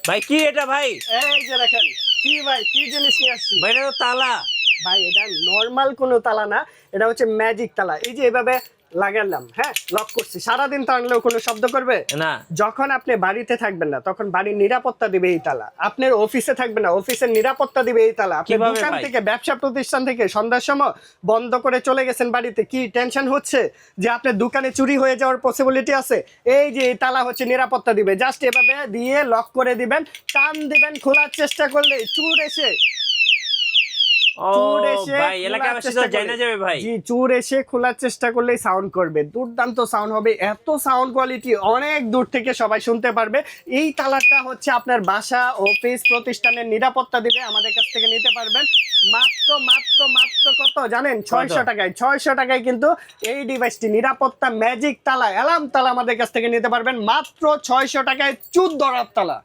ভাই কি এটা ভাই? এই যে দেখেন কি ভাই, কি জিনিস নিয়ে আসছি ভাই এটা তো তালা। ভাই। এটা নর্মাল কোনো তালা না, এটা হচ্ছে ম্যাজিক তালা। এই যে এভাবে লাগালাম, হ্যাঁ, লক করছি, সারাদিন টানলেও কোনো শব্দ করবে না। যখন আপনি বাড়িতে থাকবেন না তখন বাড়ির নিরাপত্তা দিবে এই তালা। আপনার অফিসে থাকবেন না, অফিসের নিরাপত্তা দিবে এই তালা। আপনি কিভাবে দোকান ভাই? থেকে, ব্যবসা প্রতিষ্ঠান থেকে সন্ধ্যার সময় বন্ধ করে চলে গেছেন বাড়িতে, কি টেনশন হচ্ছে যে আপনার দোকানে চুরি হয়ে যাওয়ার পসিবিলিটি আছে? এই যে এই তালা হচ্ছে নিরাপত্তা দিবে। জাস্ট এভাবে দিয়ে লক করে দিবেন, টান দিবেন, খোলার চেষ্টা করলে চুর এসে ও চোর এসে ভাই খোলার এলাকাবাসী তো চেষ্টা জানা করলে- যাবে ভাই। জি, চোর এসে খোলার চেষ্টা করলেই সাউন্ড করবে, দুর্দান্ত সাউন্ড হবে, এত সাউন্ড কোয়ালিটি অনেক দূর থেকে সবাই শুনতে পারবে। এই তালাটা হচ্ছে আপনার বাসা, অফিস, প্রতিষ্ঠানের নিরাপত্তা দিবে। আমাদের কাছ থেকে নিতে পারবেন মাত্র মাত্র মাত্র কত জানেন? 600 টাকায়। 600 টাকায় কিন্তু এই ডিভাইসটি, নিরাপত্তা ম্যাজিক তালা, অ্যালার্ম তালা আমাদের কাছ থেকে নিতে পারবেন মাত্র 600 টাকায়। চুদ ধরার তালা।